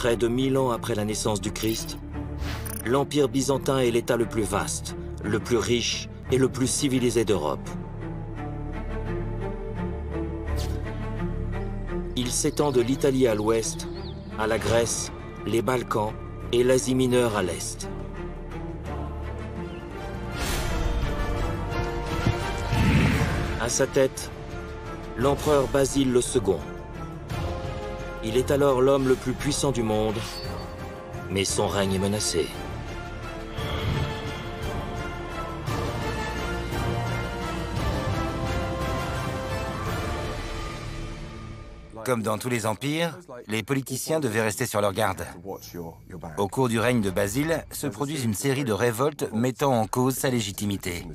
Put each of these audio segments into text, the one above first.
Près de 1000 ans après la naissance du Christ, l'Empire byzantin est l'État le plus vaste, le plus riche et le plus civilisé d'Europe. Il s'étend de l'Italie à l'ouest, à la Grèce, les Balkans et l'Asie mineure à l'est. À sa tête, l'empereur Basile II. Il est alors l'homme le plus puissant du monde, mais son règne est menacé. Comme dans tous les empires, les politiciens devaient rester sur leur garde. Au cours du règne de Basile, se produisent une série de révoltes mettant en cause sa légitimité.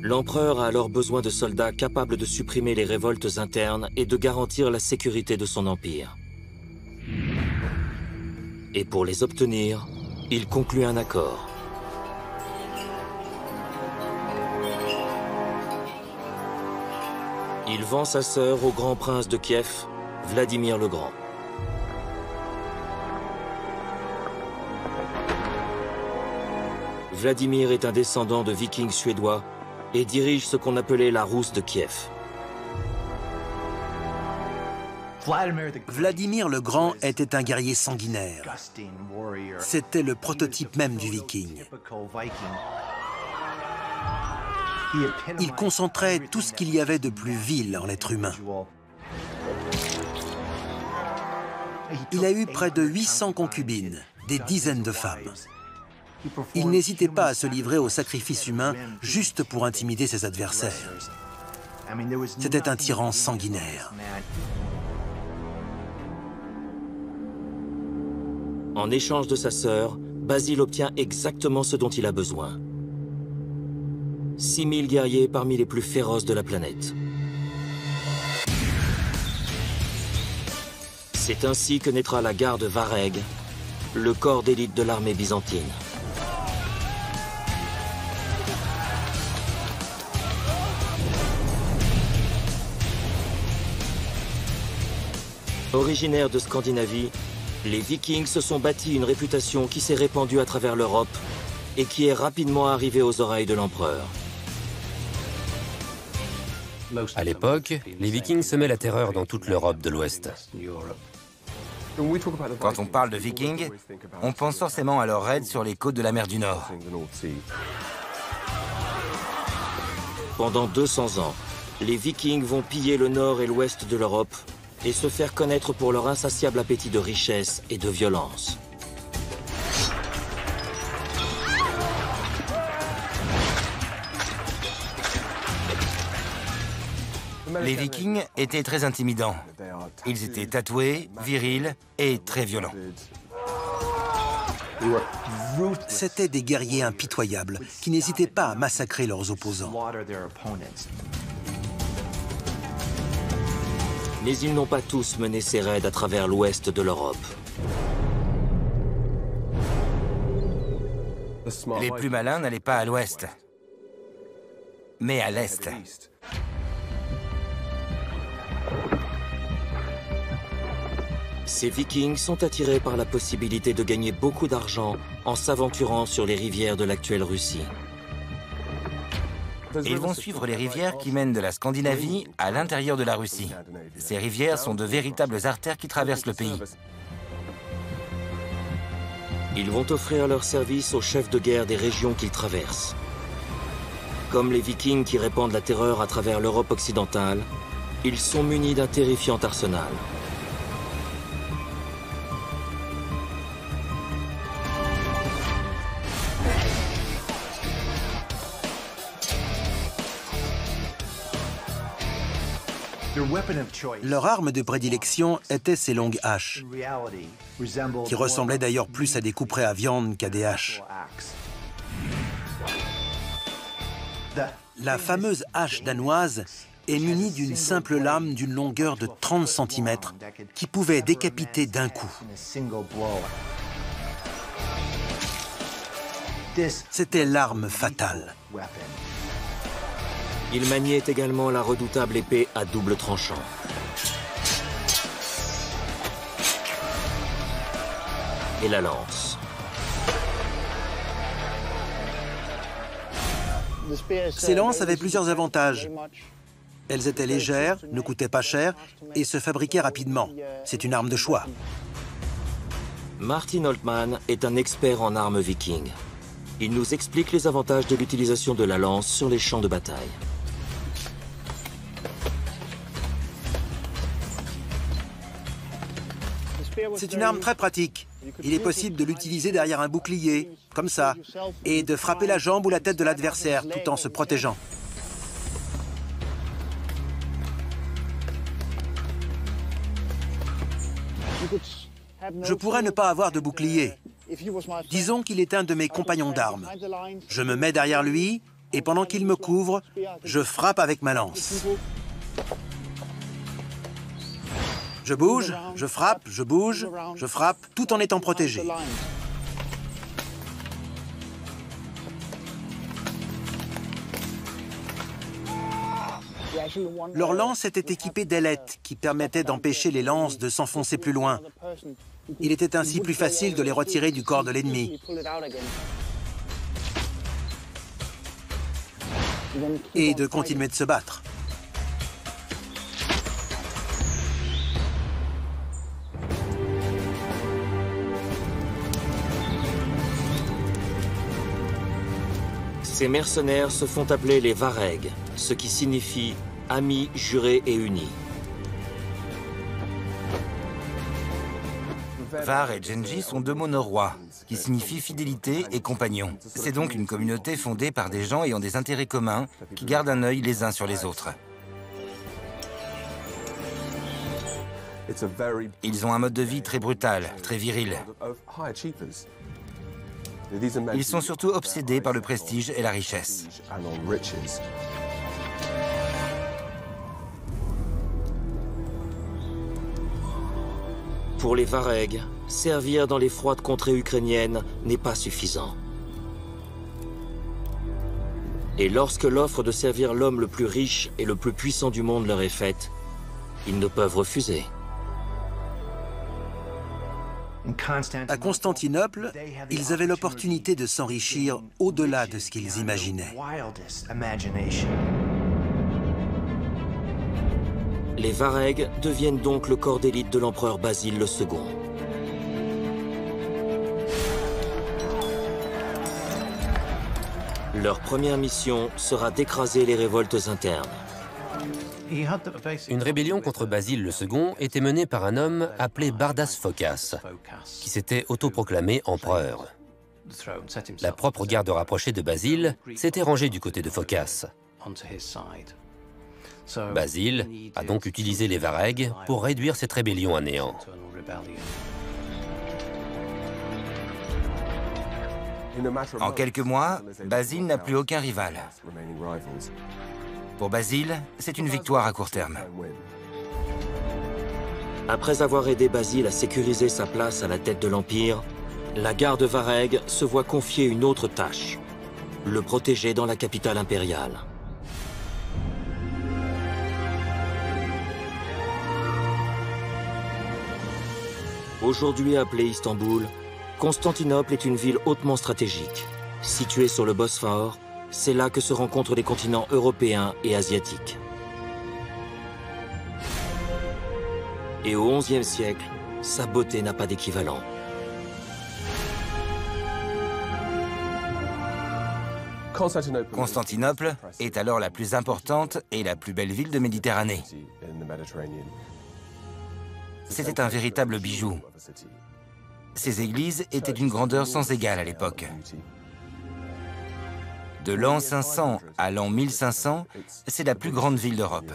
L'empereur a alors besoin de soldats capables de supprimer les révoltes internes et de garantir la sécurité de son empire. Et pour les obtenir, il conclut un accord. Il vend sa sœur au grand prince de Kiev, Vladimir le Grand. Vladimir est un descendant de vikings suédois et dirige ce qu'on appelait la Rousse de Kiev. Vladimir le Grand était un guerrier sanguinaire. C'était le prototype même du viking. Il concentrait tout ce qu'il y avait de plus vil en l'être humain. Il a eu près de 800 concubines, des dizaines de femmes. Il n'hésitait pas à se livrer au sacrifice humain juste pour intimider ses adversaires. C'était un tyran sanguinaire. En échange de sa sœur, Basile obtient exactement ce dont il a besoin. 6000 guerriers parmi les plus féroces de la planète. C'est ainsi que naîtra la garde Vareg, le corps d'élite de l'armée byzantine. Originaires de Scandinavie, les Vikings se sont bâtis une réputation qui s'est répandue à travers l'Europe et qui est rapidement arrivée aux oreilles de l'empereur. À l'époque, les Vikings semaient la terreur dans toute l'Europe de l'Ouest. Quand on parle de Vikings, on pense forcément à leurs raids sur les côtes de la mer du Nord. Pendant 200 ans, les Vikings vont piller le nord et l'ouest de l'Europe et se faire connaître pour leur insatiable appétit de richesse et de violence. Les Vikings étaient très intimidants. Ils étaient tatoués, virils et très violents. C'étaient des guerriers impitoyables qui n'hésitaient pas à massacrer leurs opposants. Mais ils n'ont pas tous mené ces raids à travers l'ouest de l'Europe. Les plus malins n'allaient pas à l'ouest, mais à l'est. Ces Vikings sont attirés par la possibilité de gagner beaucoup d'argent en s'aventurant sur les rivières de l'actuelle Russie. Ils vont suivre les rivières qui mènent de la Scandinavie à l'intérieur de la Russie. Ces rivières sont de véritables artères qui traversent le pays. Ils vont offrir leurs services aux chefs de guerre des régions qu'ils traversent. Comme les Vikings qui répandent la terreur à travers l'Europe occidentale, ils sont munis d'un terrifiant arsenal. Leur arme de prédilection était ces longues haches, qui ressemblaient d'ailleurs plus à des couperets à viande qu'à des haches. La fameuse hache danoise est munie d'une simple lame d'une longueur de 30 cm qui pouvait décapiter d'un coup. C'était l'arme fatale. Il maniait également la redoutable épée à double tranchant. et la lance. Ces lances avaient plusieurs avantages. Elles étaient légères, ne coûtaient pas cher et se fabriquaient rapidement. C'est une arme de choix. Martin Holtman est un expert en armes vikings. Il nous explique les avantages de l'utilisation de la lance sur les champs de bataille. C'est une arme très pratique. Il est possible de l'utiliser derrière un bouclier, comme ça, et de frapper la jambe ou la tête de l'adversaire tout en se protégeant. Je pourrais ne pas avoir de bouclier. Disons qu'il est un de mes compagnons d'armes. Je me mets derrière lui et pendant qu'il me couvre, je frappe avec ma lance. Je bouge, je frappe, je bouge, je frappe, tout en étant protégé. Leur lance était équipée d'ailettes qui permettaient d'empêcher les lances de s'enfoncer plus loin. Il était ainsi plus facile de les retirer du corps de l'ennemi. Et de continuer de se battre. Ces mercenaires se font appeler les Vareg, ce qui signifie amis, jurés et unis. Var et Genji sont deux mots norrois, qui signifient fidélité et compagnon. C'est donc une communauté fondée par des gens ayant des intérêts communs, qui gardent un œil les uns sur les autres. Ils ont un mode de vie très brutal, très viril. Ils sont surtout obsédés par le prestige et la richesse. Pour les Vareg, servir dans les froides contrées ukrainiennes n'est pas suffisant. Et lorsque l'offre de servir l'homme le plus riche et le plus puissant du monde leur est faite, ils ne peuvent refuser. À Constantinople, ils avaient l'opportunité de s'enrichir au-delà de ce qu'ils imaginaient. Les Vareg deviennent donc le corps d'élite de l'empereur Basile II. Leur première mission sera d'écraser les révoltes internes. Une rébellion contre Basile II était menée par un homme appelé Bardas Phokas, qui s'était autoproclamé empereur. La propre garde rapprochée de Basile s'était rangée du côté de Phokas. Basile a donc utilisé les Vareg pour réduire cette rébellion à néant. En quelques mois, Basile n'a plus aucun rival. Pour Basile, c'est une victoire à court terme. Après avoir aidé Basile à sécuriser sa place à la tête de l'Empire, la garde Vareg se voit confier une autre tâche, le protéger dans la capitale impériale. Aujourd'hui appelée Istanbul, Constantinople est une ville hautement stratégique. Située sur le Bosphore, c'est là que se rencontrent les continents européens et asiatiques. Et au XIe siècle, sa beauté n'a pas d'équivalent. Constantinople est alors la plus importante et la plus belle ville de Méditerranée. C'était un véritable bijou. Ces églises étaient d'une grandeur sans égale à l'époque. De l'an 500 à l'an 1500, c'est la plus grande ville d'Europe.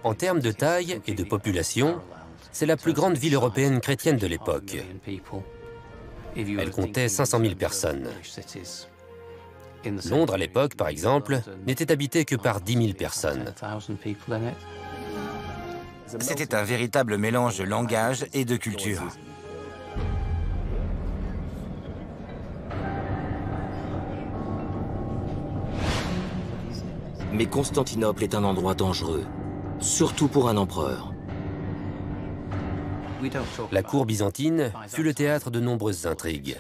En termes de taille et de population, c'est la plus grande ville européenne chrétienne de l'époque. Elle comptait 500 000 personnes. Londres, à l'époque, par exemple, n'était habitée que par 10 000 personnes. C'était un véritable mélange de langage et de culture. Mais Constantinople est un endroit dangereux, surtout pour un empereur. La cour byzantine fut le théâtre de nombreuses intrigues.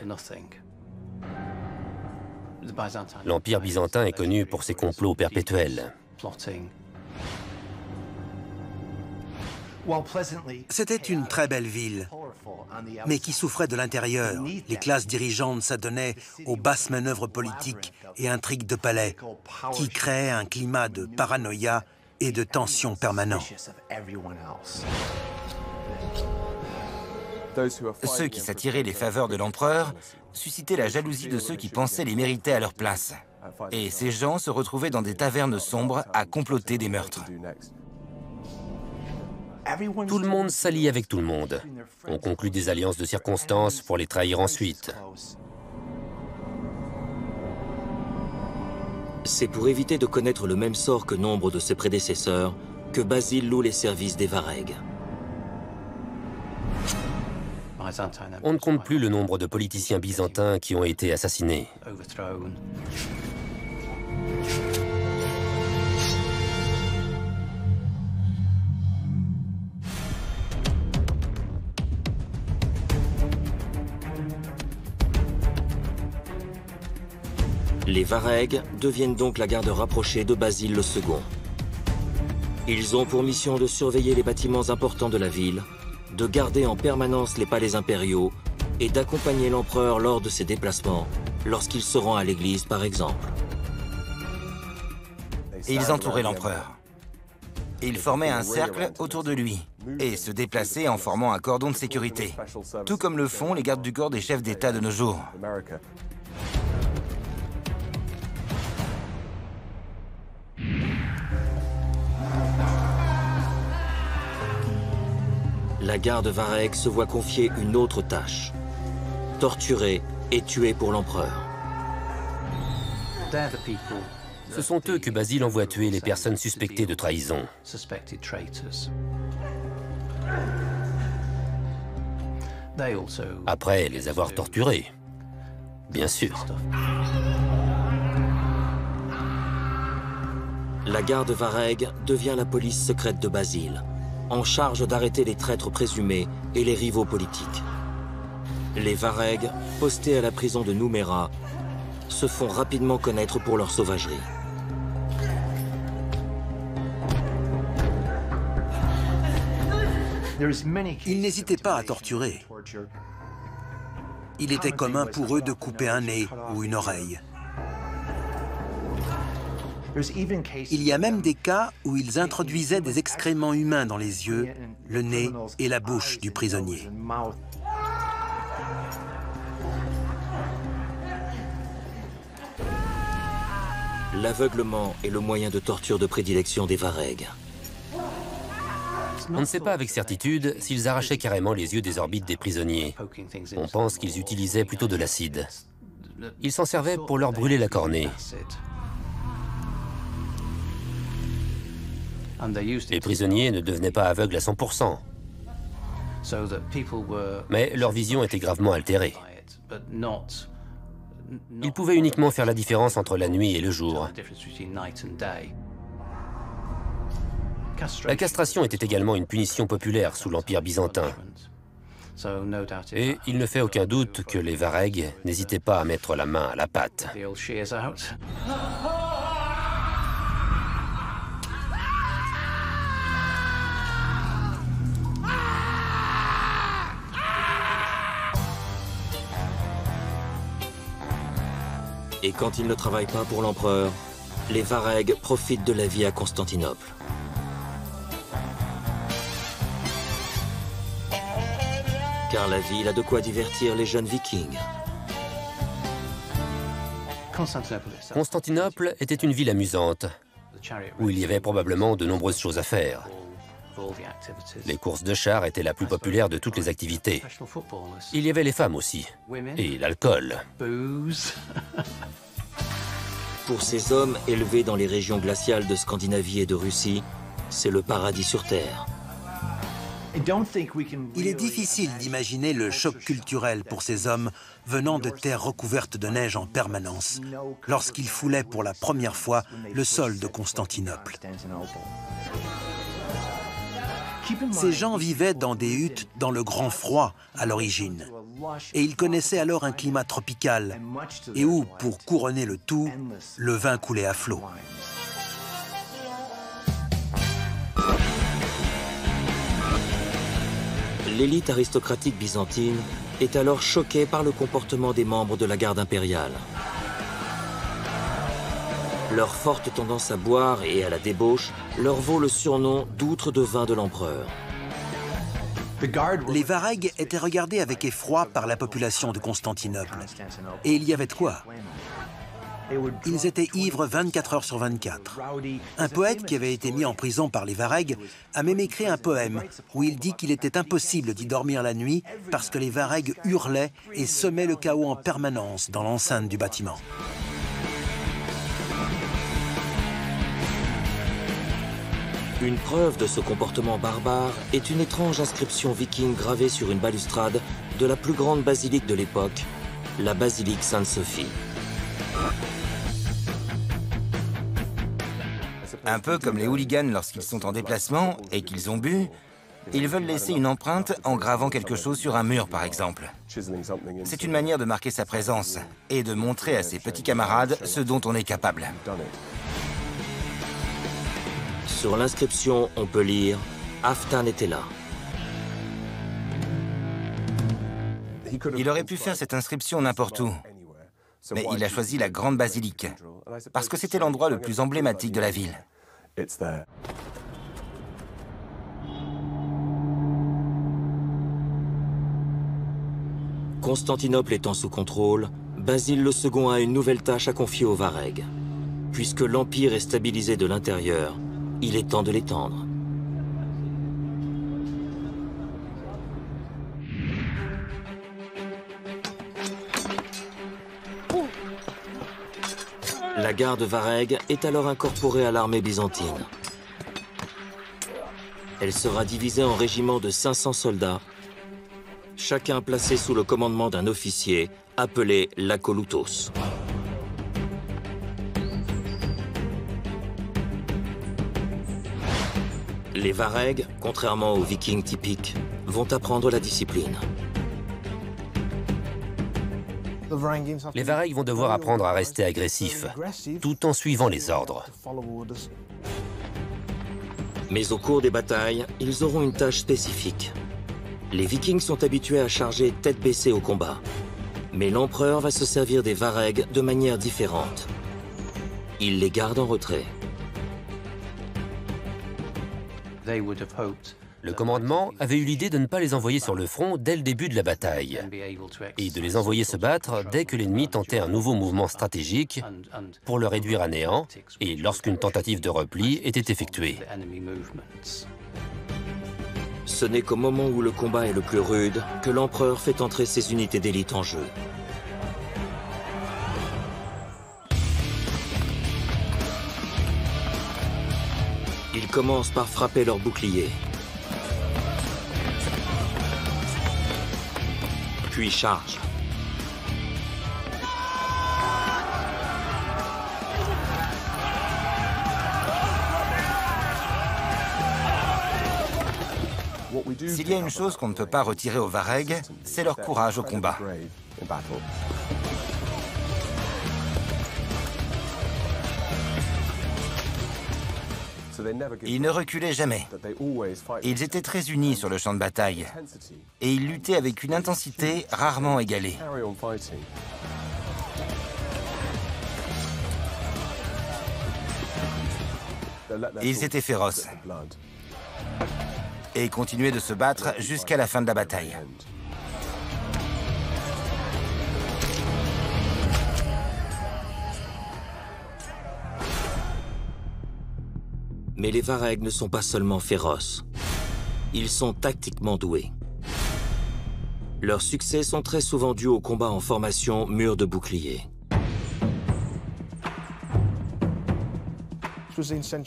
L'Empire byzantin est connu pour ses complots perpétuels. C'était une très belle ville, mais qui souffrait de l'intérieur. Les classes dirigeantes s'adonnaient aux basses manœuvres politiques et intrigues de palais, qui créaient un climat de paranoïa et de tension permanent. Ceux qui s'attiraient les faveurs de l'empereur suscitaient la jalousie de ceux qui pensaient les mériter à leur place. Et ces gens se retrouvaient dans des tavernes sombres à comploter des meurtres. Tout le monde s'allie avec tout le monde. On conclut des alliances de circonstances pour les trahir ensuite. C'est pour éviter de connaître le même sort que nombre de ses prédécesseurs que Basile loue les services des Varègues. On ne compte plus le nombre de politiciens byzantins qui ont été assassinés. Les Varègues deviennent donc la garde rapprochée de Basile II. Ils ont pour mission de surveiller les bâtiments importants de la ville, de garder en permanence les palais impériaux et d'accompagner l'empereur lors de ses déplacements, lorsqu'il se rend à l'église par exemple. Ils entouraient l'empereur. Ils formaient un cercle autour de lui et se déplaçaient en formant un cordon de sécurité, tout comme le font les gardes du corps des chefs d'État de nos jours. La garde Varègue se voit confier une autre tâche. Torturer et tuer pour l'empereur. Ce sont eux que Basile envoie tuer les personnes suspectées de trahison. Après les avoir torturés, bien sûr. La garde Varègue devient la police secrète de Basile, en charge d'arrêter les traîtres présumés et les rivaux politiques. Les Varègues, postés à la prison de Nouméra, se font rapidement connaître pour leur sauvagerie. Ils n'hésitaient pas à torturer. Il était commun pour eux de couper un nez ou une oreille. Il y a même des cas où ils introduisaient des excréments humains dans les yeux, le nez et la bouche du prisonnier. L'aveuglement est le moyen de torture de prédilection des Varègues. On ne sait pas avec certitude s'ils arrachaient carrément les yeux des orbites des prisonniers. On pense qu'ils utilisaient plutôt de l'acide. Ils s'en servaient pour leur brûler la cornée. Les prisonniers ne devenaient pas aveugles à 100%. Mais leur vision était gravement altérée. Ils pouvaient uniquement faire la différence entre la nuit et le jour. La castration était également une punition populaire sous l'Empire byzantin. Et il ne fait aucun doute que les Varègues n'hésitaient pas à mettre la main à la pâte. Et quand ils ne travaillent pas pour l'empereur, les Varègues profitent de la vie à Constantinople. Car la ville a de quoi divertir les jeunes vikings. Constantinople était une ville amusante, où il y avait probablement de nombreuses choses à faire. Les courses de chars étaient la plus populaire de toutes les activités. Il y avait les femmes aussi, et l'alcool. Pour ces hommes élevés dans les régions glaciales de Scandinavie et de Russie, c'est le paradis sur Terre. Il est difficile d'imaginer le choc culturel pour ces hommes venant de terres recouvertes de neige en permanence, lorsqu'ils foulaient pour la première fois le sol de Constantinople. Ces gens vivaient dans des huttes dans le grand froid à l'origine. Et ils connaissaient alors un climat tropical et où, pour couronner le tout, le vin coulait à flot. L'élite aristocratique byzantine est alors choquée par le comportement des membres de la garde impériale. Leur forte tendance à boire et à la débauche leur vaut le surnom d'outre de vin de l'empereur. Les Varegs étaient regardés avec effroi par la population de Constantinople. Et il y avait de quoi. Ils étaient ivres 24 heures sur 24. Un poète qui avait été mis en prison par les Varegs a même écrit un poème où il dit qu'il était impossible d'y dormir la nuit parce que les Varegs hurlaient et semaient le chaos en permanence dans l'enceinte du bâtiment. Une preuve de ce comportement barbare est une étrange inscription viking gravée sur une balustrade de la plus grande basilique de l'époque, la basilique Sainte-Sophie. Un peu comme les hooligans lorsqu'ils sont en déplacement et qu'ils ont bu, ils veulent laisser une empreinte en gravant quelque chose sur un mur, par exemple. C'est une manière de marquer sa présence et de montrer à ses petits camarades ce dont on est capable. Sur l'inscription, on peut lire « Halfdan était là ». Il aurait pu faire cette inscription n'importe où, mais il a choisi la grande basilique, parce que c'était l'endroit le plus emblématique de la ville. Constantinople étant sous contrôle, Basile II a une nouvelle tâche à confier aux Varegs. Puisque l'Empire est stabilisé de l'intérieur, il est temps de l'étendre. La garde Vareg est alors incorporée à l'armée byzantine. Elle sera divisée en régiments de 500 soldats, chacun placé sous le commandement d'un officier appelé l'Akoloutos. Les Varegs, contrairement aux Vikings typiques, vont apprendre la discipline. Les Varegs vont devoir apprendre à rester agressifs, tout en suivant les ordres. Mais au cours des batailles, ils auront une tâche spécifique. Les Vikings sont habitués à charger tête baissée au combat. Mais l'empereur va se servir des Varegs de manière différente. Il les garde en retrait. Le commandement avait eu l'idée de ne pas les envoyer sur le front dès le début de la bataille et de les envoyer se battre dès que l'ennemi tentait un nouveau mouvement stratégique pour le réduire à néant et lorsqu'une tentative de repli était effectuée. Ce n'est qu'au moment où le combat est le plus rude que l'empereur fait entrer ses unités d'élite en jeu. Il commence par frapper leurs boucliers. Puis charge. S'il y a une chose qu'on ne peut pas retirer aux Varegs, c'est leur courage au combat. Ils ne reculaient jamais. Ils étaient très unis sur le champ de bataille. Et ils luttaient avec une intensité rarement égalée. Ils étaient féroces. Et continuaient de se battre jusqu'à la fin de la bataille. Mais les Varegs ne sont pas seulement féroces. Ils sont tactiquement doués. Leurs succès sont très souvent dus au combat en formation mur de bouclier.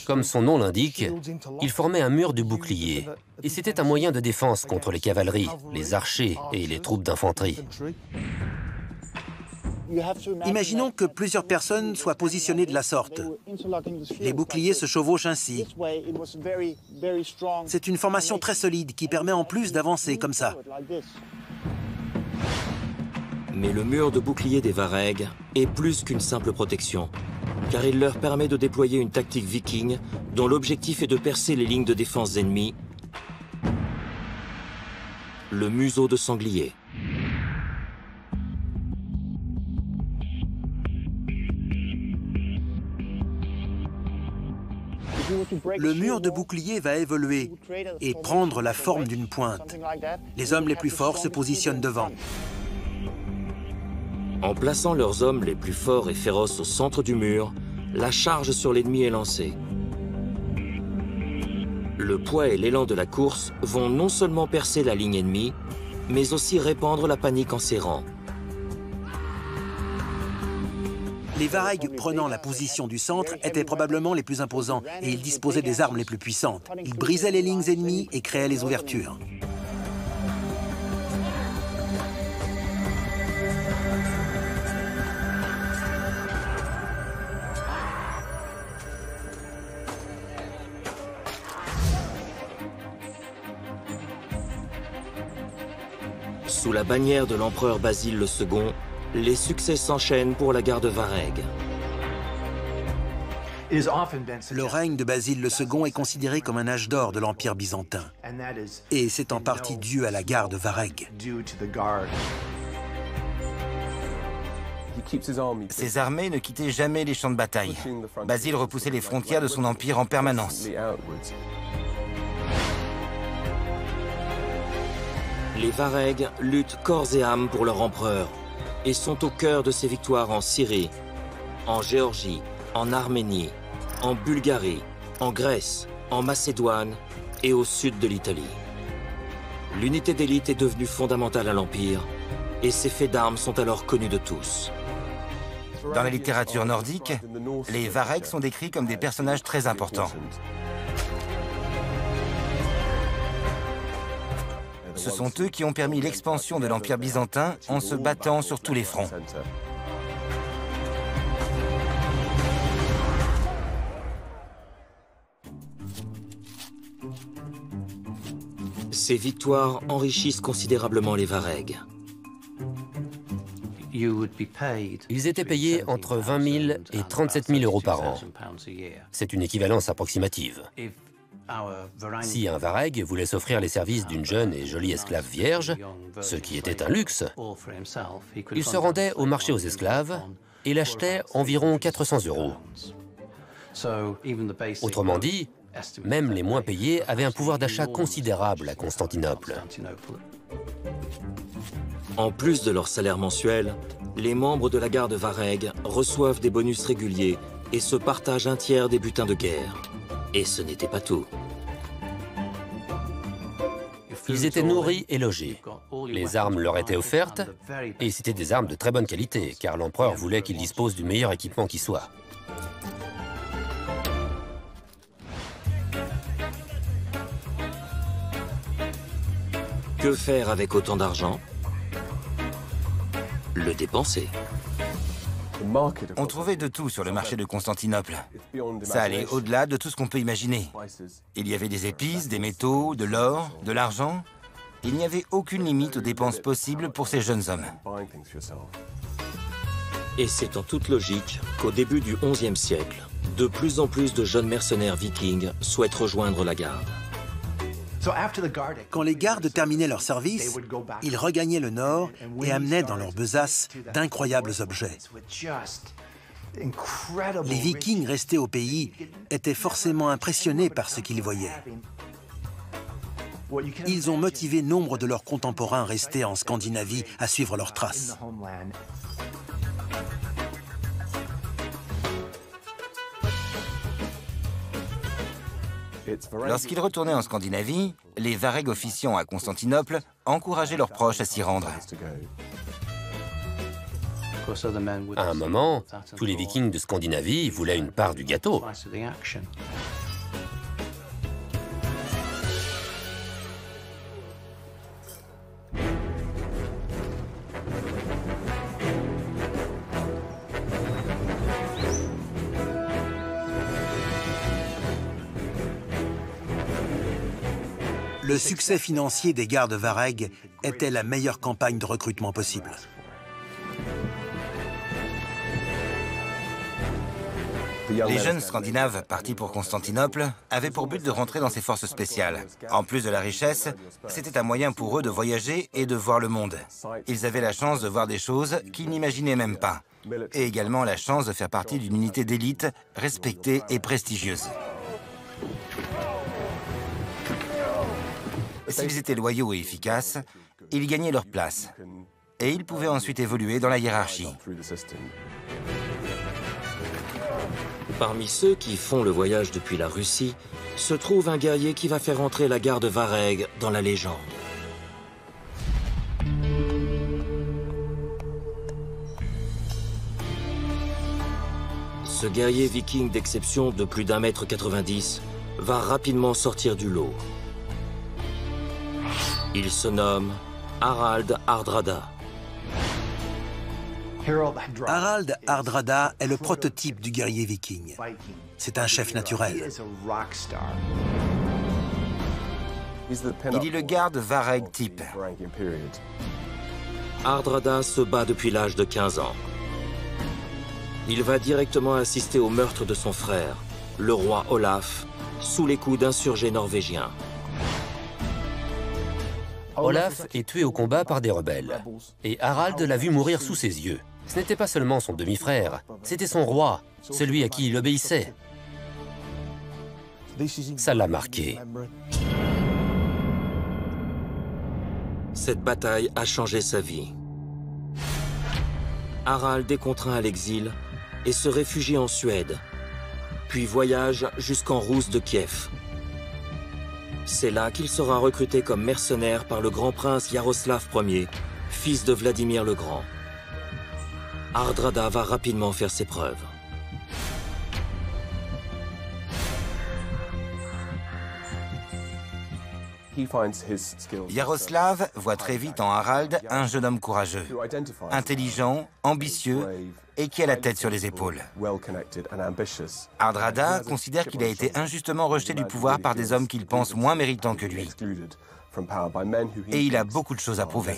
Comme son nom l'indique, ils formaient un mur de bouclier. Et c'était un moyen de défense contre les cavaleries, les archers et les troupes d'infanterie. Imaginons que plusieurs personnes soient positionnées de la sorte. Les boucliers se chevauchent ainsi. C'est une formation très solide qui permet en plus d'avancer comme ça. Mais le mur de bouclier des Varegs est plus qu'une simple protection, car il leur permet de déployer une tactique viking dont l'objectif est de percer les lignes de défense ennemies, le museau de sanglier. Le mur de bouclier va évoluer et prendre la forme d'une pointe. Les hommes les plus forts se positionnent devant. En plaçant leurs hommes les plus forts et féroces au centre du mur, la charge sur l'ennemi est lancée. Le poids et l'élan de la course vont non seulement percer la ligne ennemie, mais aussi répandre la panique en ses rangs. Les Varegs prenant la position du centre étaient probablement les plus imposants et ils disposaient des armes les plus puissantes. Ils brisaient les lignes ennemies et créaient les ouvertures. Sous la bannière de l'empereur Basile II, les succès s'enchaînent pour la garde Vareg. Le règne de Basile II est considéré comme un âge d'or de l'Empire byzantin. Et c'est en partie dû à la garde Vareg. Ses armées ne quittaient jamais les champs de bataille. Basile repoussait les frontières de son empire en permanence. Les Varegs luttent corps et âme pour leur empereur et sont au cœur de ses victoires en Syrie, en Géorgie, en Arménie, en Bulgarie, en Grèce, en Macédoine et au sud de l'Italie. L'unité d'élite est devenue fondamentale à l'Empire et ses faits d'armes sont alors connus de tous. Dans la littérature nordique, les Varegs sont décrits comme des personnages très importants. Ce sont eux qui ont permis l'expansion de l'Empire byzantin en se battant sur tous les fronts. Ces victoires enrichissent considérablement les Varegs. Ils étaient payés entre 20 000 et 37 000 euros par an. C'est une équivalence approximative. Si un Vareg voulait s'offrir les services d'une jeune et jolie esclave vierge, ce qui était un luxe, il se rendait au marché aux esclaves et l'achetait environ 400 euros. Autrement dit, même les moins payés avaient un pouvoir d'achat considérable à Constantinople. En plus de leur salaire mensuel, les membres de la garde Vareg reçoivent des bonus réguliers et se partagent un tiers des butins de guerre. Et ce n'était pas tout. Ils étaient nourris et logés. Les armes leur étaient offertes, et c'était des armes de très bonne qualité, car l'empereur voulait qu'ils disposent du meilleur équipement qui soit. Que faire avec autant d'argent? Le dépenser. On trouvait de tout sur le marché de Constantinople. Ça allait au-delà de tout ce qu'on peut imaginer. Il y avait des épices, des métaux, de l'or, de l'argent. Il n'y avait aucune limite aux dépenses possibles pour ces jeunes hommes. Et c'est en toute logique qu'au début du XIe siècle, de plus en plus de jeunes mercenaires vikings souhaitent rejoindre la garde. Quand les gardes terminaient leur service, ils regagnaient le nord et amenaient dans leurs besaces d'incroyables objets. Les Vikings restés au pays étaient forcément impressionnés par ce qu'ils voyaient. Ils ont motivé nombre de leurs contemporains restés en Scandinavie à suivre leurs traces. Lorsqu'ils retournaient en Scandinavie, les Varegs officiants à Constantinople encourageaient leurs proches à s'y rendre. À un moment, tous les Vikings de Scandinavie voulaient une part du gâteau. Le succès financier des gardes Vareg était la meilleure campagne de recrutement possible. Les jeunes Scandinaves partis pour Constantinople avaient pour but de rentrer dans ces forces spéciales. En plus de la richesse, c'était un moyen pour eux de voyager et de voir le monde. Ils avaient la chance de voir des choses qu'ils n'imaginaient même pas. Et également la chance de faire partie d'une unité d'élite respectée et prestigieuse. S'ils étaient loyaux et efficaces, ils gagnaient leur place. Et ils pouvaient ensuite évoluer dans la hiérarchie. Parmi ceux qui font le voyage depuis la Russie, se trouve un guerrier qui va faire entrer la garde Vareg dans la légende. Ce guerrier viking d'exception de plus d'1,90 m va rapidement sortir du lot. Il se nomme Harald Hardrada. Harald Hardrada est le prototype du guerrier viking. C'est un chef naturel. Il est le garde Vareg type. Hardrada se bat depuis l'âge de 15 ans. Il va directement assister au meurtre de son frère, le roi Olaf, sous les coups d'insurgés norvégiens. Olaf est tué au combat par des rebelles. Et Harald l'a vu mourir sous ses yeux. Ce n'était pas seulement son demi-frère, c'était son roi, celui à qui il obéissait. Ça l'a marqué. Cette bataille a changé sa vie. Harald est contraint à l'exil et se réfugie en Suède, puis voyage jusqu'en Rousse de Kiev. C'est là qu'il sera recruté comme mercenaire par le grand prince Yaroslav Ier, fils de Vladimir le Grand. Hardrada va rapidement faire ses preuves. Yaroslav voit très vite en Harald un jeune homme courageux, intelligent, ambitieux et qui a la tête sur les épaules. Hardrada considère qu'il a été injustement rejeté du pouvoir par des hommes qu'il pense moins méritants que lui. Et il a beaucoup de choses à prouver.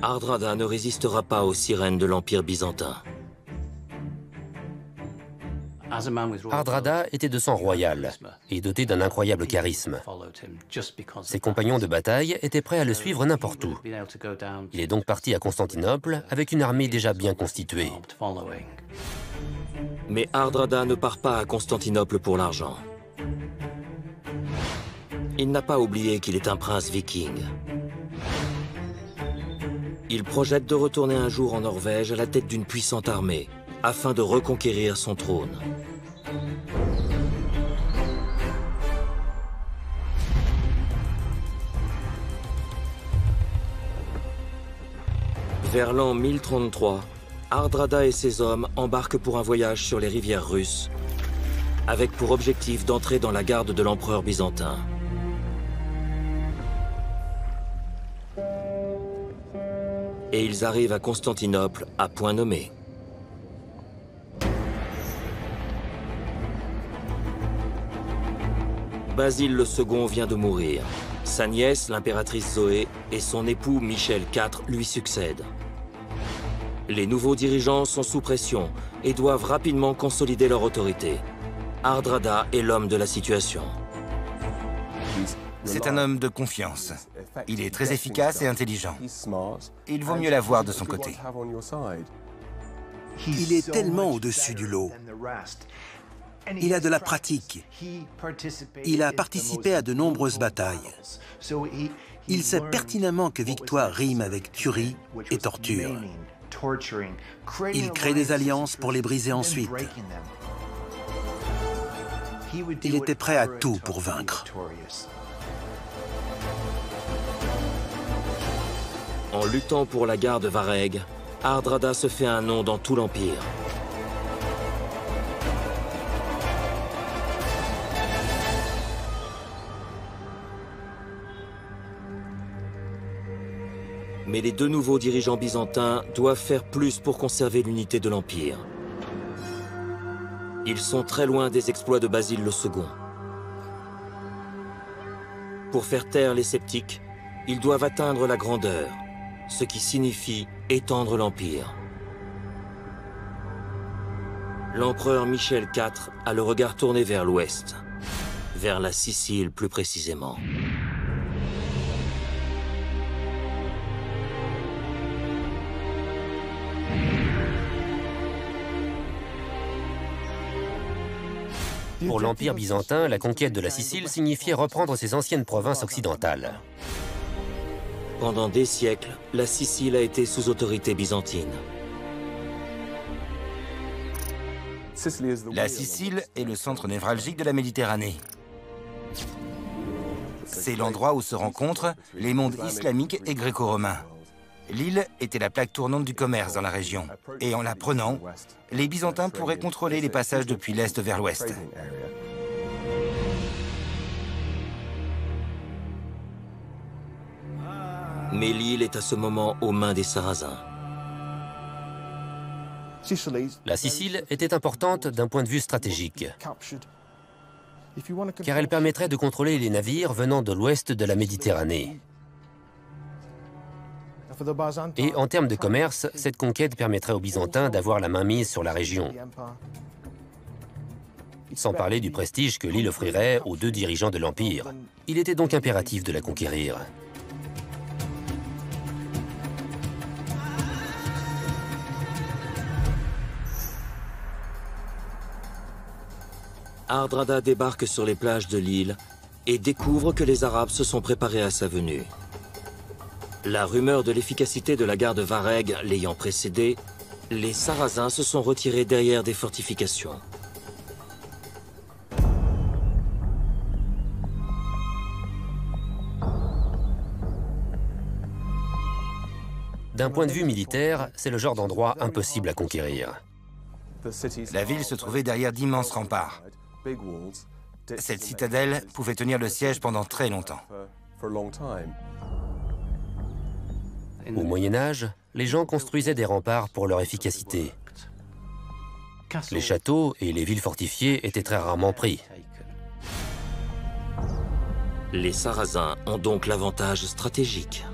Hardrada ne résistera pas aux sirènes de l'Empire byzantin. Hardrada était de sang royal et doté d'un incroyable charisme. Ses compagnons de bataille étaient prêts à le suivre n'importe où. Il est donc parti à Constantinople avec une armée déjà bien constituée. Mais Hardrada ne part pas à Constantinople pour l'argent. Il n'a pas oublié qu'il est un prince viking. Il projette de retourner un jour en Norvège à la tête d'une puissante armée, afin de reconquérir son trône. Vers l'an 1033, Hardrada et ses hommes embarquent pour un voyage sur les rivières russes, avec pour objectif d'entrer dans la garde de l'empereur byzantin. Et ils arrivent à Constantinople à point nommé. Basile II vient de mourir. Sa nièce, l'impératrice Zoé, et son époux Michel IV lui succèdent. Les nouveaux dirigeants sont sous pression et doivent rapidement consolider leur autorité. Hardrada est l'homme de la situation. C'est un homme de confiance. Il est très efficace et intelligent. Il vaut mieux l'avoir de son côté. Il est tellement au-dessus du lot. Il a de la pratique. Il a participé à de nombreuses batailles. Il sait pertinemment que victoire rime avec tuerie et torture. Il crée des alliances pour les briser ensuite. Il était prêt à tout pour vaincre. En luttant pour la garde Vareg, Hardrada se fait un nom dans tout l'Empire. Mais les deux nouveaux dirigeants byzantins doivent faire plus pour conserver l'unité de l'Empire. Ils sont très loin des exploits de Basile II. Pour faire taire les sceptiques, ils doivent atteindre la grandeur, ce qui signifie étendre l'Empire. L'empereur Michel IV a le regard tourné vers l'ouest, vers la Sicile plus précisément. Pour l'Empire byzantin, la conquête de la Sicile signifiait reprendre ses anciennes provinces occidentales. Pendant des siècles, la Sicile a été sous autorité byzantine. La Sicile est le centre névralgique de la Méditerranée. C'est l'endroit où se rencontrent les mondes islamiques et gréco-romains. L'île était la plaque tournante du commerce dans la région. Et en la prenant, les Byzantins pourraient contrôler les passages depuis l'est vers l'ouest. Mais l'île est à ce moment aux mains des Sarrasins. La Sicile était importante d'un point de vue stratégique, car elle permettrait de contrôler les navires venant de l'ouest de la Méditerranée. Et en termes de commerce, cette conquête permettrait aux Byzantins d'avoir la main mise sur la région. Sans parler du prestige que l'île offrirait aux deux dirigeants de l'Empire. Il était donc impératif de la conquérir. Hardrada débarque sur les plages de l'île et découvre que les Arabes se sont préparés à sa venue. La rumeur de l'efficacité de la garde Vareg l'ayant précédé, les Sarrasins se sont retirés derrière des fortifications. D'un point de vue militaire, c'est le genre d'endroit impossible à conquérir. La ville se trouvait derrière d'immenses remparts. Cette citadelle pouvait tenir le siège pendant très longtemps. Au Moyen-Âge, les gens construisaient des remparts pour leur efficacité. Les châteaux et les villes fortifiées étaient très rarement pris. Les Sarrasins ont donc l'avantage stratégique.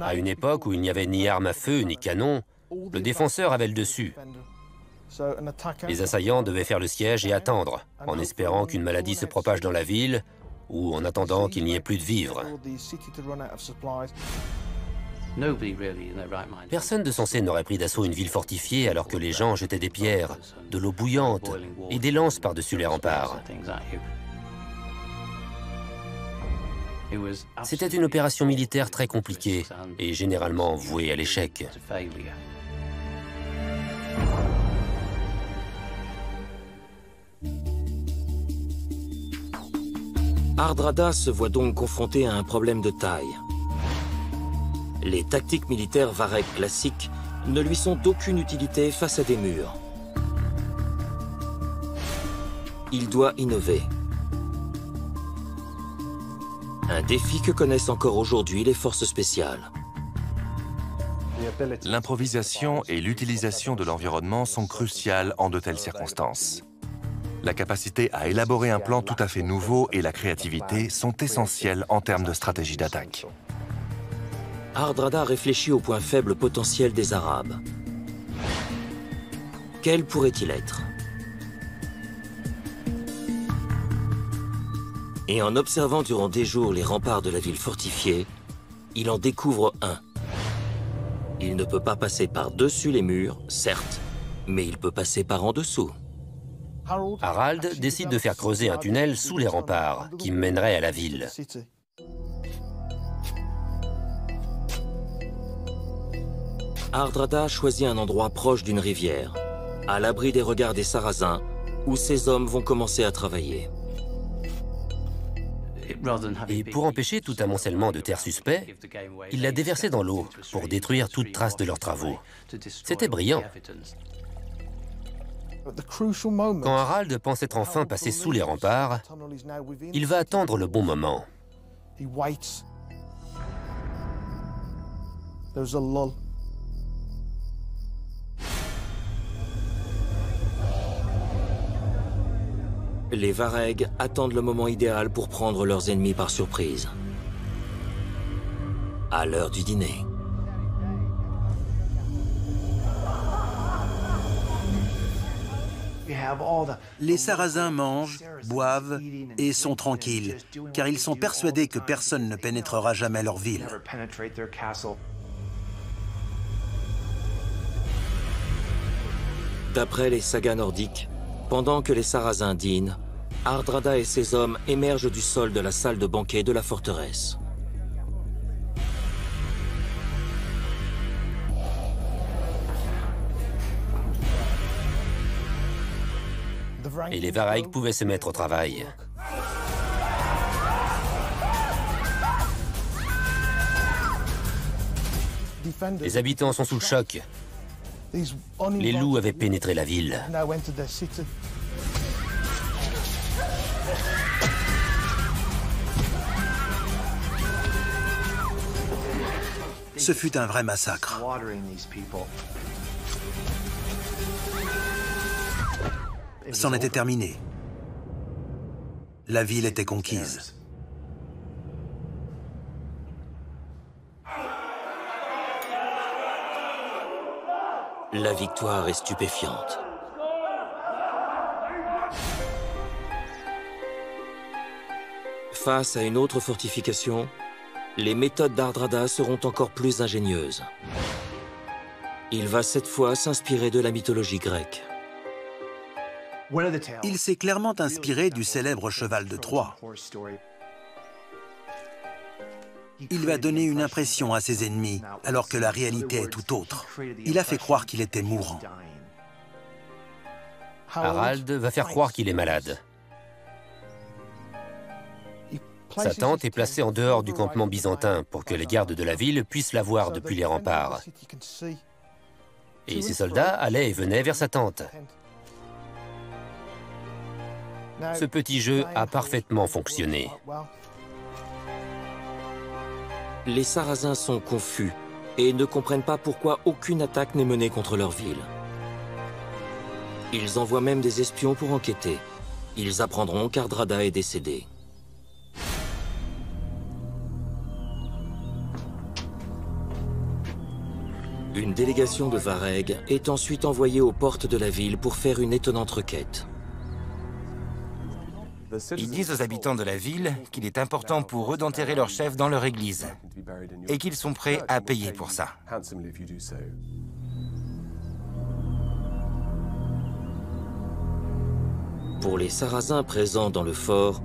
À une époque où il n'y avait ni armes à feu ni canons, le défenseur avait le dessus. Les assaillants devaient faire le siège et attendre, en espérant qu'une maladie se propage dans la ville ou en attendant qu'il n'y ait plus de vivres. Personne de sensé n'aurait pris d'assaut une ville fortifiée alors que les gens jetaient des pierres, de l'eau bouillante et des lances par-dessus les remparts. C'était une opération militaire très compliquée et généralement vouée à l'échec. Hardrada se voit donc confronté à un problème de taille. Les tactiques militaires Vareg classiques ne lui sont d'aucune utilité face à des murs. Il doit innover. Un défi que connaissent encore aujourd'hui les forces spéciales. L'improvisation et l'utilisation de l'environnement sont cruciales en de telles circonstances. La capacité à élaborer un plan tout à fait nouveau et la créativité sont essentielles en termes de stratégie d'attaque. Hardrada réfléchit aux points faibles potentiels des Arabes. Quel pourrait-il être? Et en observant durant des jours les remparts de la ville fortifiée, il en découvre un. Il ne peut pas passer par-dessus les murs, certes, mais il peut passer par en dessous. Harald décide de faire creuser un tunnel sous les remparts qui mènerait à la ville. Hardrada choisit un endroit proche d'une rivière, à l'abri des regards des Sarrasins, où ses hommes vont commencer à travailler. Et pour empêcher tout amoncellement de terre suspect, il l'a déversé dans l'eau pour détruire toute trace de leurs travaux. C'était brillant. Quand Harald pense être enfin passé sous les remparts, il va attendre le bon moment. Les Varegs attendent le moment idéal pour prendre leurs ennemis par surprise. À l'heure du dîner. Les Sarrasins mangent, boivent et sont tranquilles, car ils sont persuadés que personne ne pénétrera jamais leur ville. D'après les sagas nordiques, pendant que les Sarrasins dînent, Hardrada et ses hommes émergent du sol de la salle de banquet de la forteresse. Et les Varegs pouvaient se mettre au travail. Les habitants sont sous le choc. Les loups avaient pénétré la ville. Ce fut un vrai massacre. C'en était terminé. La ville était conquise. La victoire est stupéfiante. Face à une autre fortification, les méthodes d'Hardrada seront encore plus ingénieuses. Il va cette fois s'inspirer de la mythologie grecque. Il s'est clairement inspiré du célèbre cheval de Troie. Il va donner une impression à ses ennemis, alors que la réalité est tout autre. Il a fait croire qu'il était mourant. Harald va faire croire qu'il est malade. Sa tente est placée en dehors du campement byzantin pour que les gardes de la ville puissent la voir depuis les remparts. Et ses soldats allaient et venaient vers sa tente. Ce petit jeu a parfaitement fonctionné. Les Sarrasins sont confus et ne comprennent pas pourquoi aucune attaque n'est menée contre leur ville. Ils envoient même des espions pour enquêter. Ils apprendront qu'Hardrada est décédé. Une délégation de Varegs est ensuite envoyée aux portes de la ville pour faire une étonnante requête. Ils disent aux habitants de la ville qu'il est important pour eux d'enterrer leur chef dans leur église et qu'ils sont prêts à payer pour ça. Pour les Sarrasins présents dans le fort,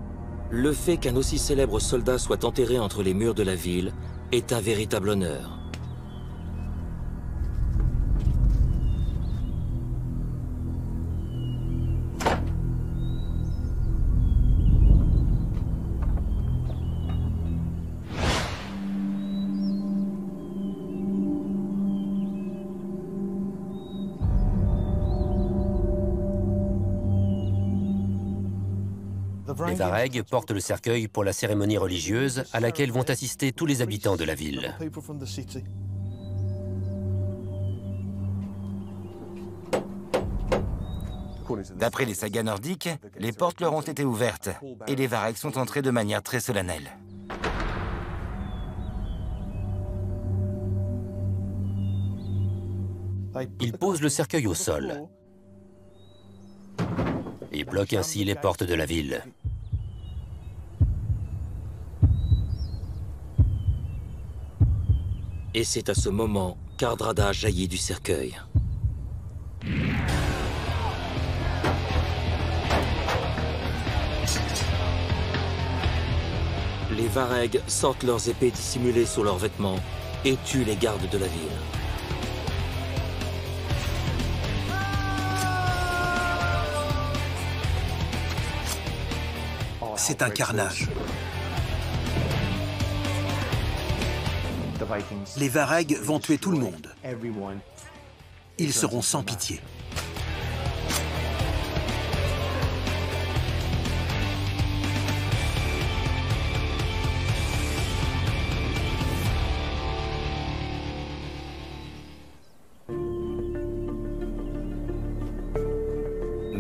le fait qu'un aussi célèbre soldat soit enterré entre les murs de la ville est un véritable honneur. Les Varegs portent le cercueil pour la cérémonie religieuse à laquelle vont assister tous les habitants de la ville. D'après les sagas nordiques, les portes leur ont été ouvertes et les Varegs sont entrés de manière très solennelle. Ils posent le cercueil au sol et bloquent ainsi les portes de la ville. Et c'est à ce moment qu'Hardrada jaillit du cercueil. Les Varegs sortent leurs épées dissimulées sous leurs vêtements et tuent les gardes de la ville. C'est un carnage. Les Varegs vont tuer tout le monde. Ils seront sans pitié.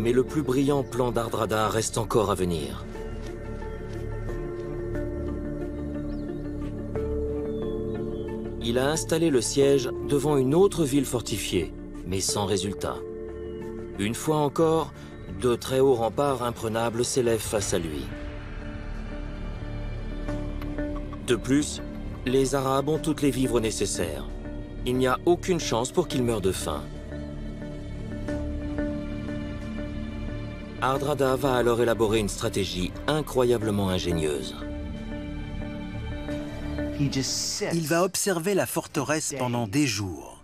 Mais le plus brillant plan d'Hardrada reste encore à venir. Il a installé le siège devant une autre ville fortifiée, mais sans résultat. Une fois encore, de très hauts remparts imprenables s'élèvent face à lui. De plus, les Arabes ont toutes les vivres nécessaires. Il n'y a aucune chance pour qu'ils meurent de faim. Hardrada va alors élaborer une stratégie incroyablement ingénieuse. Il va observer la forteresse pendant des jours.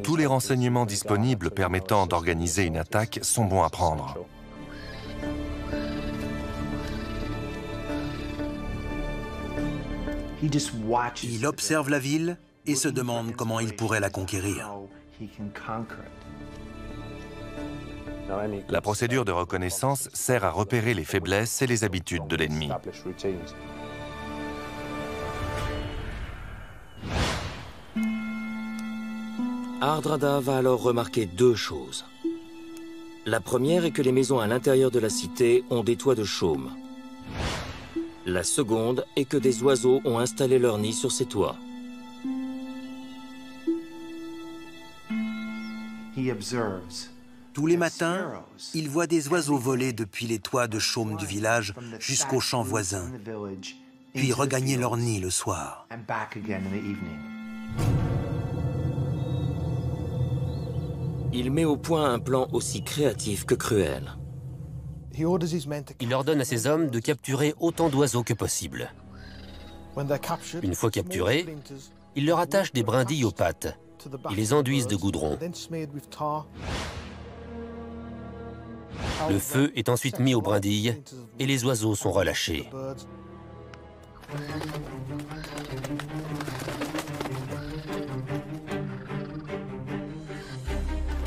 Tous les renseignements disponibles permettant d'organiser une attaque sont bons à prendre. Il observe la ville et se demande comment il pourrait la conquérir. La procédure de reconnaissance sert à repérer les faiblesses et les habitudes de l'ennemi. Hardrada va alors remarquer deux choses. La première est que les maisons à l'intérieur de la cité ont des toits de chaume. La seconde est que des oiseaux ont installé leur nid sur ces toits. Tous les matins, il voit des oiseaux voler depuis les toits de chaume du village jusqu'aux champs voisins, puis regagner leur nid le soir. Il met au point un plan aussi créatif que cruel. Il ordonne à ses hommes de capturer autant d'oiseaux que possible. Une fois capturés, il leur attache des brindilles aux pattes et les enduisent de goudron. Le feu est ensuite mis aux brindilles et les oiseaux sont relâchés.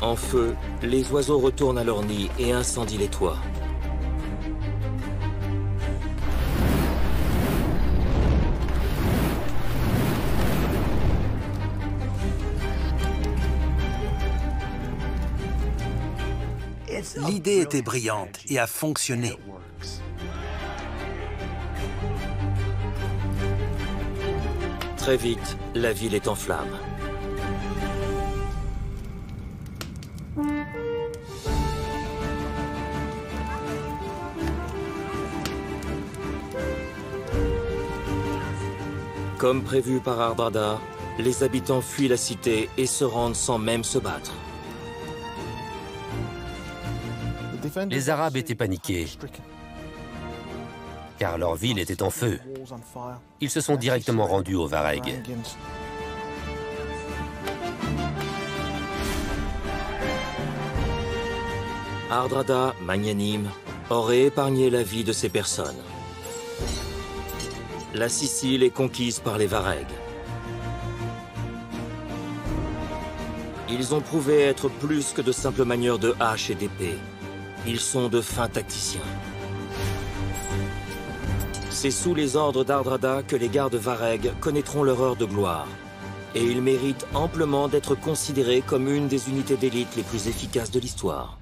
En feu, les oiseaux retournent à leur nid et incendient les toits. L'idée était brillante et a fonctionné. Très vite, la ville est en flammes. Comme prévu par Hardrada, les habitants fuient la cité et se rendent sans même se battre. Les Arabes étaient paniqués, car leur ville était en feu. Ils se sont directement rendus au Vareg. Hardrada, magnanime, aurait épargné la vie de ces personnes. La Sicile est conquise par les Varegs. Ils ont prouvé être plus que de simples manieurs de haches et d'épées. Ils sont de fins tacticiens. C'est sous les ordres d'Hardrada que les gardes Varegs connaîtront leur heure de gloire. Et ils méritent amplement d'être considérés comme une des unités d'élite les plus efficaces de l'histoire.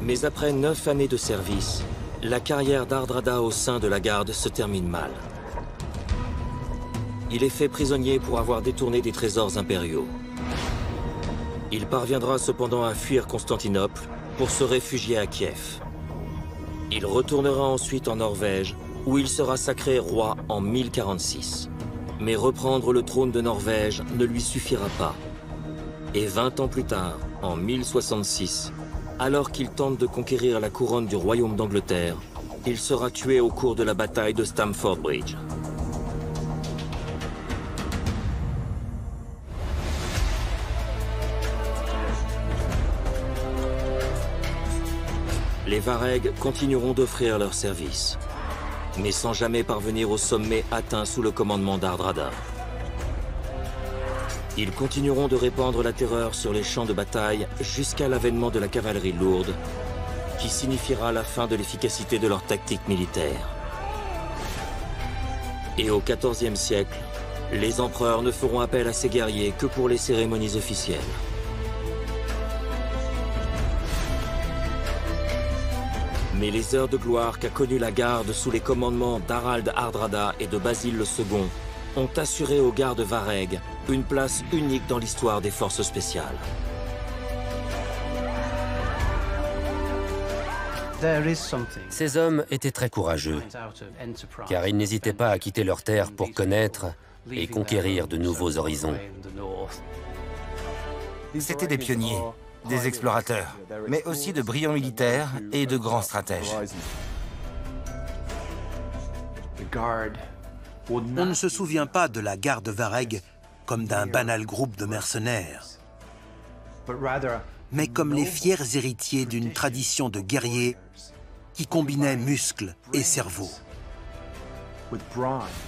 Mais après 9 années de service, la carrière d'Hardrada au sein de la garde se termine mal. Il est fait prisonnier pour avoir détourné des trésors impériaux. Il parviendra cependant à fuir Constantinople pour se réfugier à Kiev. Il retournera ensuite en Norvège, où il sera sacré roi en 1046. Mais reprendre le trône de Norvège ne lui suffira pas. Et 20 ans plus tard, en 1066, alors qu'il tente de conquérir la couronne du royaume d'Angleterre, il sera tué au cours de la bataille de Stamford Bridge. Les Varegs continueront d'offrir leurs services, mais sans jamais parvenir au sommet atteint sous le commandement d'Hardrada. Ils continueront de répandre la terreur sur les champs de bataille jusqu'à l'avènement de la cavalerie lourde, qui signifiera la fin de l'efficacité de leur tactique militaire. Et au XIVe siècle, les empereurs ne feront appel à ces guerriers que pour les cérémonies officielles. Mais les heures de gloire qu'a connues la garde sous les commandements d'Harald Hardrada et de Basile le Second ont assuré aux gardes Vareg une place unique dans l'histoire des forces spéciales. Ces hommes étaient très courageux, car ils n'hésitaient pas à quitter leur terre pour connaître et conquérir de nouveaux horizons. C'étaient des pionniers, des explorateurs, mais aussi de brillants militaires et de grands stratèges. On ne se souvient pas de la garde Vareg comme d'un banal groupe de mercenaires, mais comme les fiers héritiers d'une tradition de guerriers qui combinait muscles et cerveau,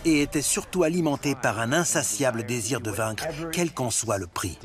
et était surtout alimenté par un insatiable désir de vaincre, quel qu'en soit le prix.